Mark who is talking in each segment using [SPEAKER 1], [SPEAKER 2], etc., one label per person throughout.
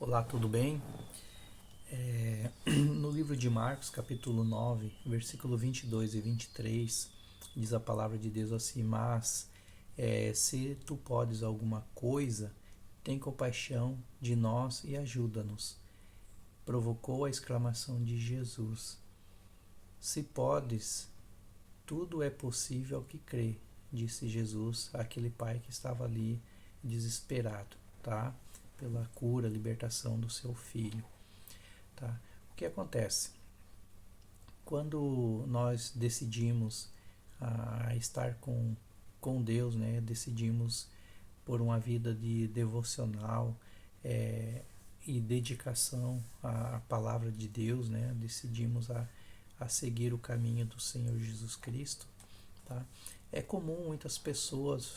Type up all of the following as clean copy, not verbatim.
[SPEAKER 1] Olá, tudo bem? No livro de Marcos, capítulo 9, versículo 22 e 23, diz a palavra de Deus assim: Mas se tu podes alguma coisa, tem compaixão de nós e ajuda-nos. Provocou a exclamação de Jesus: Se podes, tudo é possível ao que crê, disse Jesus àquele pai que estava ali desesperado, tá? Pela cura, libertação do seu filho. Tá? O que acontece? Quando nós decidimos estar com Deus, né? Decidimos por uma vida de devocional e dedicação à palavra de Deus, né? Decidimos a seguir o caminho do Senhor Jesus Cristo. Tá? É comum muitas pessoas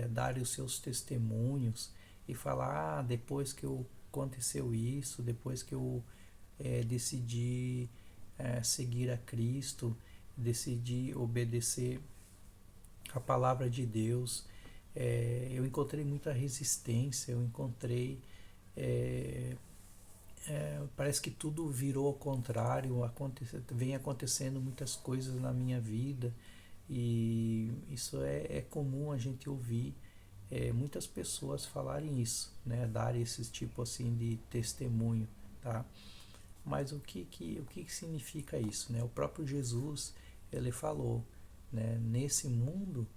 [SPEAKER 1] darem os seus testemunhos e falar, depois que aconteceu isso, depois que eu decidi seguir a Cristo, decidi obedecer a palavra de Deus, eu encontrei muita resistência, eu encontrei parece que tudo virou ao contrário, vem acontecendo muitas coisas na minha vida e isso é comum a gente ouvir muitas pessoas falarem isso, né, dar esse tipo assim de testemunho, tá? Mas o que significa isso, né? O próprio Jesus ele falou, né, nesse mundo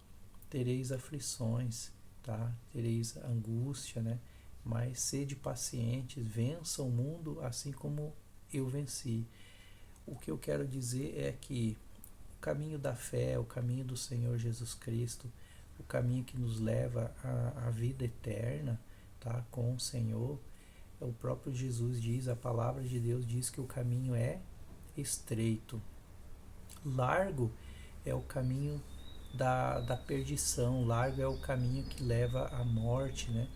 [SPEAKER 1] tereis aflições, tá? Tereis angústia, né? Mas sede pacientes, vença o mundo assim como eu venci. O que eu quero dizer é que o caminho da fé, o caminho do Senhor Jesus Cristo, o caminho que nos leva à vida eterna, tá? Com o Senhor, o próprio Jesus diz, a palavra de Deus diz que o caminho é estreito. Largo é o caminho da perdição, largo é o caminho que leva à morte, né?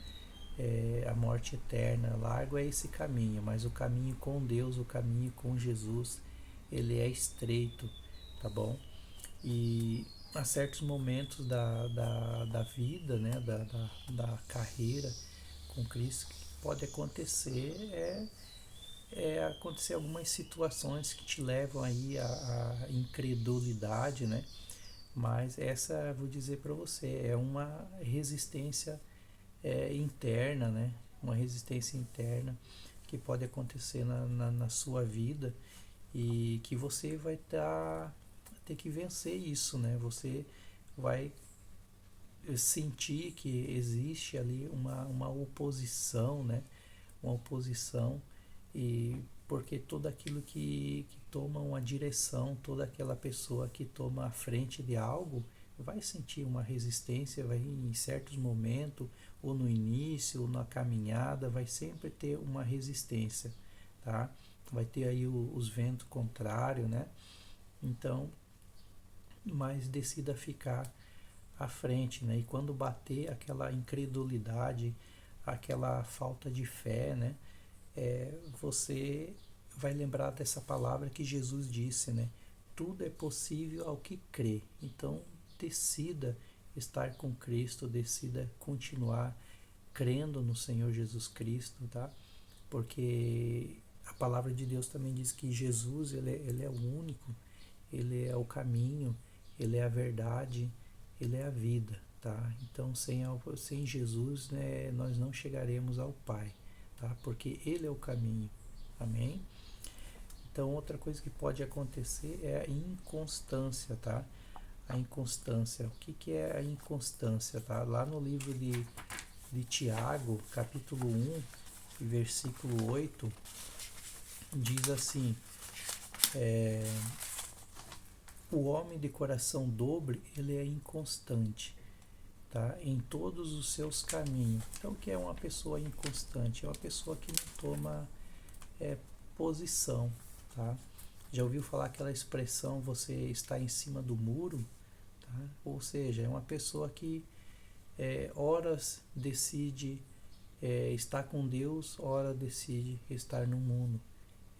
[SPEAKER 1] A morte eterna. Largo é esse caminho, mas o caminho com Deus, o caminho com Jesus, ele é estreito, tá bom? E há certos momentos da vida, né? Da carreira com Cristo, que pode acontecer acontecer algumas situações que te levam aí à incredulidade, né? Mas essa, vou dizer para você, é uma resistência interna, né? Uma resistência interna que pode acontecer na sua vida e que você vai ter que vencer isso, né? Você vai sentir que existe ali uma oposição, né? Uma oposição e porque tudo aquilo que toma uma direção, toda aquela pessoa que toma a frente de algo vai sentir uma resistência, vai em certos momentos, ou no início, ou na caminhada, vai sempre ter uma resistência, tá? Vai ter aí os ventos contrários, né? Então, mas decida ficar à frente, né? E quando bater aquela incredulidade, aquela falta de fé, né? Você vai lembrar dessa palavra que Jesus disse, né? Tudo é possível ao que crê. Então, decida estar com Cristo, decida continuar crendo no Senhor Jesus Cristo, tá? Porque a palavra de Deus também diz que Jesus, ele é o único, ele é o caminho, ele é a verdade, ele é a vida, tá? Então, sem Jesus, né, nós não chegaremos ao Pai, tá? Porque ele é o caminho. Amém? Então, outra coisa que pode acontecer é a inconstância, tá? A inconstância. O que é a inconstância, tá? Lá no livro de Tiago, capítulo 1, versículo 8, diz assim: o homem de coração dobre, ele é inconstante, tá? Em todos os seus caminhos. Então, o que é uma pessoa inconstante? É uma pessoa que não toma é, posição, tá? Já ouviu falar aquela expressão, você está em cima do muro? Tá? Ou seja, é uma pessoa que horas decide estar com Deus, horas decide estar no mundo.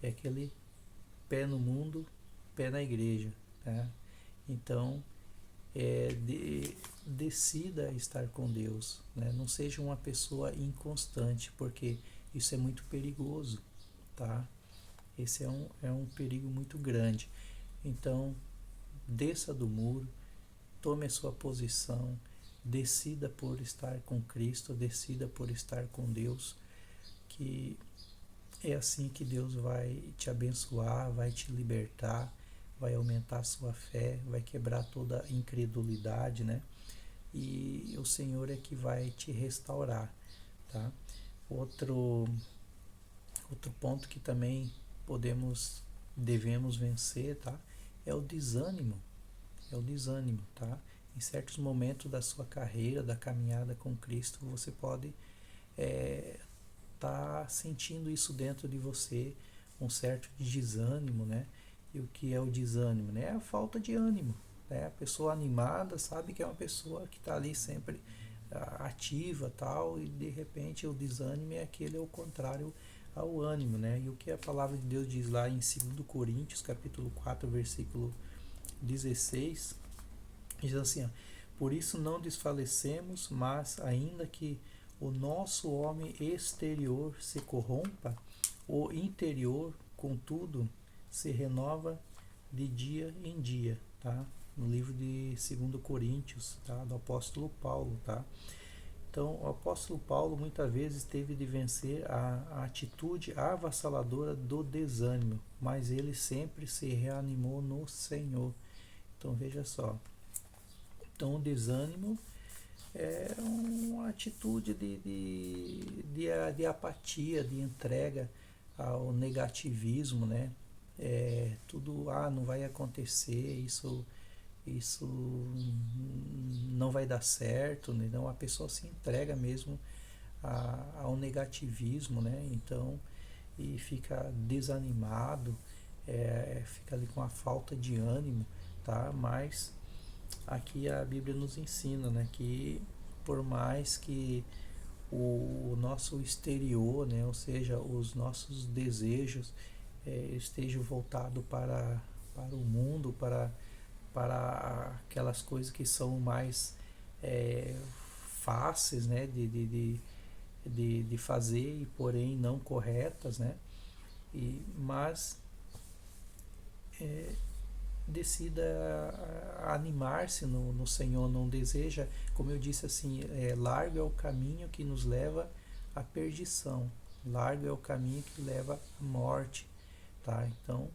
[SPEAKER 1] É aquele pé no mundo, pé na igreja, tá? Então, decida estar com Deus, né? Não seja uma pessoa inconstante, porque Isso é muito perigoso, tá? Esse é um perigo muito grande. Então, desça do muro, tome a sua posição, decida por estar com Cristo, decida por estar com Deus, que é assim que Deus vai te abençoar, vai te libertar, vai aumentar a sua fé, vai quebrar toda a incredulidade, né? E o Senhor é que vai te restaurar, tá? Outro, outro ponto que também devemos vencer, tá? É o desânimo, tá? Em certos momentos da sua carreira, da caminhada com Cristo, você pode tá sentindo isso dentro de você, um certo desânimo, né? E o que é o desânimo, né? É a falta de ânimo, né? A pessoa animada sabe que é uma pessoa que está ali sempre ativa, tal, e de repente o desânimo é aquele ao contrário ao ânimo, né? E o que a palavra de Deus diz lá em 2 Coríntios, capítulo 4, versículo 16, diz assim, ó, por isso não desfalecemos, mas ainda que o nosso homem exterior se corrompa, o interior, contudo, se renova de dia em dia, tá? No livro de 2 Coríntios, tá? Do apóstolo Paulo, tá? Então, o apóstolo Paulo muitas vezes teve de vencer a atitude avassaladora do desânimo, mas ele sempre se reanimou no Senhor. Então, veja só. Então, o desânimo é uma atitude de apatia, de entrega ao negativismo, né? Tudo, não vai acontecer, isso não vai dar certo, né? Então a pessoa se entrega mesmo ao negativismo, né? Então, e fica desanimado, fica ali com a falta de ânimo, tá? Mas aqui a Bíblia nos ensina, né, que por mais que o nosso exterior, né, ou seja, os nossos desejos estejam voltados para o mundo, para aquelas coisas que são mais fáceis, né, de fazer e porém não corretas, né, mas decida animar-se no Senhor, não deseja, como eu disse assim, largo é o caminho que nos leva à perdição, largo é o caminho que leva à morte, tá? Então,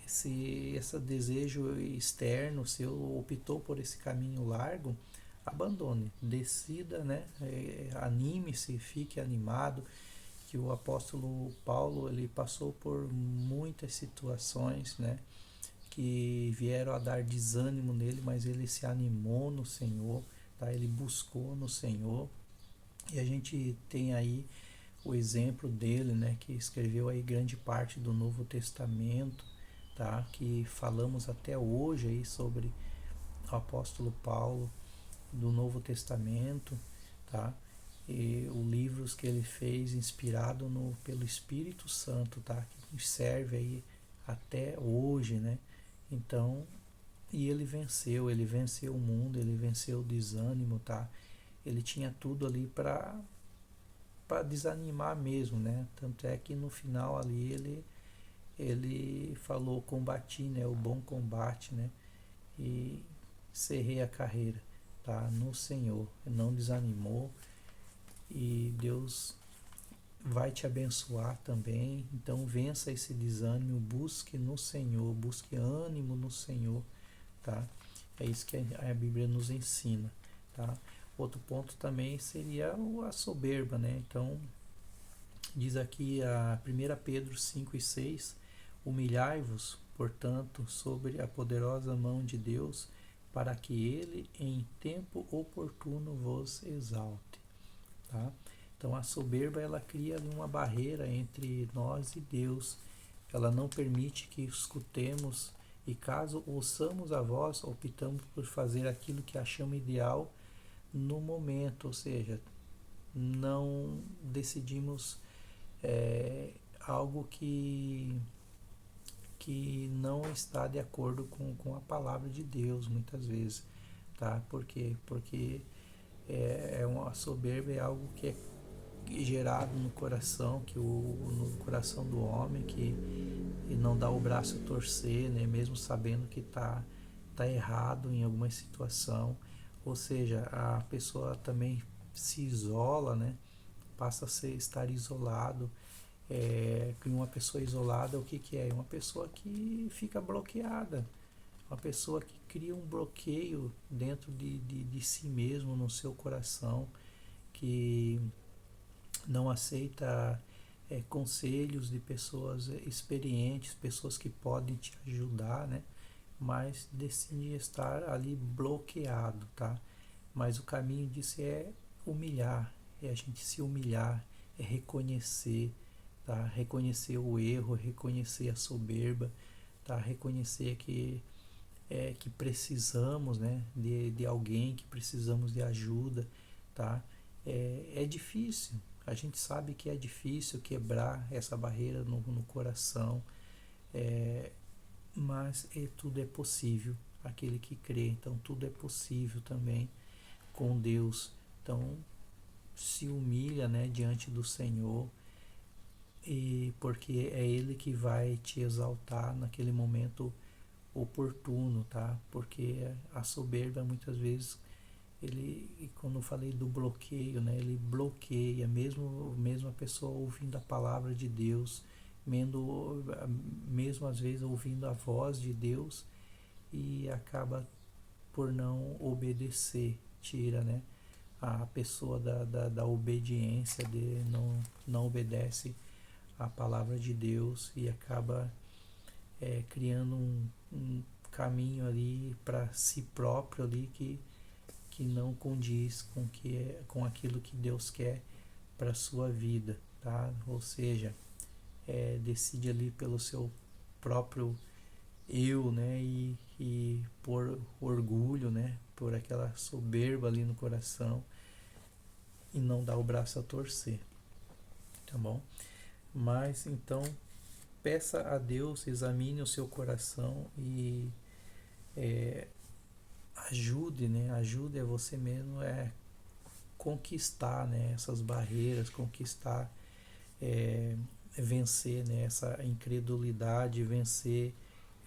[SPEAKER 1] esse desejo externo, se eu optou por esse caminho largo, abandone, decida, né? Anime-se, fique animado, que o apóstolo Paulo ele passou por muitas situações, né? Que vieram a dar desânimo nele, mas ele se animou no Senhor, tá? Ele buscou no Senhor. E a gente tem aí o exemplo dele, né, que escreveu aí grande parte do Novo Testamento, tá? Que falamos até hoje aí sobre o apóstolo Paulo do Novo Testamento, tá? E os livros que ele fez inspirado pelo Espírito Santo, tá? Que serve aí até hoje, né? Então, e ele venceu o mundo, ele venceu o desânimo, tá? Ele tinha tudo ali para desanimar mesmo, né? Tanto é que no final ali ele falou combati, né? O bom combate, né? E cerrei a carreira, tá? No Senhor, não desanimou e Deus vai te abençoar também. Então vença esse desânimo, busque no Senhor, busque ânimo no Senhor, tá? É isso que a Bíblia nos ensina, tá? Outro ponto também seria a soberba, né? Então diz aqui a 1 Pedro 5:6, humilhai-vos, portanto, sobre a poderosa mão de Deus, para que ele em tempo oportuno vos exalte, tá? Então a soberba ela cria uma barreira entre nós e Deus. Ela não permite que escutemos e caso ouçamos a voz, optamos por fazer aquilo que achamos ideal no momento, ou seja, não decidimos algo que não está de acordo com a palavra de Deus muitas vezes, tá? Por quê? Porque uma soberba é algo que é gerado no coração, no coração do homem, que e não dá o braço a torcer, né? Mesmo sabendo que tá errado em alguma situação. Ou seja, a pessoa também se isola, né? Passa a estar isolado. Uma pessoa isolada, o que que é? Uma pessoa que fica bloqueada, uma pessoa que cria um bloqueio dentro de si mesmo, no seu coração, que não aceita conselhos de pessoas experientes, pessoas que podem te ajudar, né? Mas decide estar ali bloqueado, tá? Mas o caminho disso é humilhar, é a gente se humilhar, é reconhecer, tá? Reconhecer o erro, reconhecer a soberba, tá? Reconhecer que precisamos, né, de alguém, que precisamos de ajuda, tá? É difícil, a gente sabe que é difícil quebrar essa barreira no coração, mas tudo é possível, aquele que crê, então tudo é possível também com Deus. Então se humilha, né, diante do Senhor, e porque é Ele que vai te exaltar naquele momento oportuno, tá? Porque a soberba muitas vezes ele, quando eu falei do bloqueio, né, ele bloqueia mesmo a pessoa ouvindo a palavra de Deus, mesmo às vezes ouvindo a voz de Deus, e acaba por não obedecer, tira, né, a pessoa da obediência, não obedece a palavra de Deus e acaba criando um caminho ali para si próprio ali que não condiz com aquilo que Deus quer para sua vida, tá? Ou seja, decide ali pelo seu próprio eu, né? E por orgulho, né? Por aquela soberba ali no coração, e não dá o braço a torcer, tá bom? Mas então peça a Deus, examine o seu coração e é, ajude, né? Ajude a você mesmo conquistar, né? Essas barreiras, conquistar, vencer, né? Essa incredulidade, vencer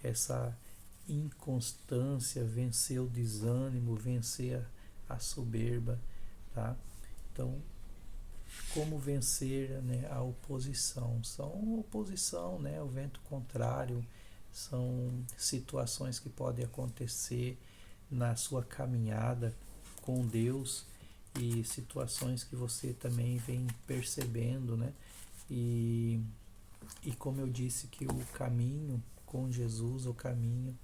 [SPEAKER 1] essa inconstância, vencer o desânimo, vencer a soberba, tá? Então, como vencer, né, a oposição? São oposição, né? O vento contrário, são situações que podem acontecer na sua caminhada com Deus, e situações que você também vem percebendo, né? E, e como eu disse que o caminho com Jesus, o caminho,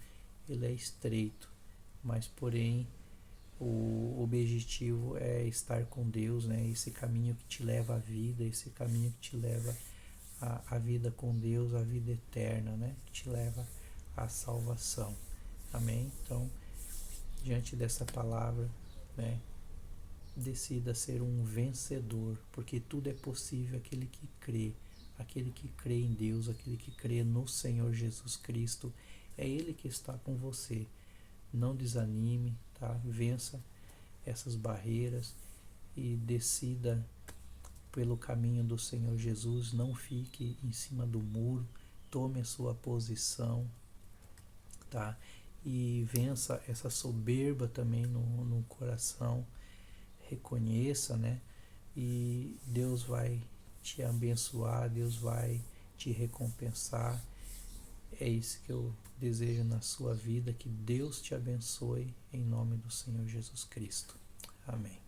[SPEAKER 1] ele é estreito, mas porém o objetivo é estar com Deus, né? Esse caminho que te leva à vida, esse caminho que te leva à vida com Deus, à vida eterna, né? Que te leva à salvação. Amém? Então, diante dessa palavra, né? Decida ser um vencedor, porque tudo é possível aquele que crê em Deus, aquele que crê no Senhor Jesus Cristo, é Ele que está com você. Não desanime, tá? Vença essas barreiras e decida pelo caminho do Senhor Jesus, não fique em cima do muro, tome a sua posição, tá? E vença essa soberba também no coração, reconheça, né? E Deus vai te abençoar, Deus vai te recompensar. É isso que eu desejo na sua vida, que Deus te abençoe em nome do Senhor Jesus Cristo. Amém.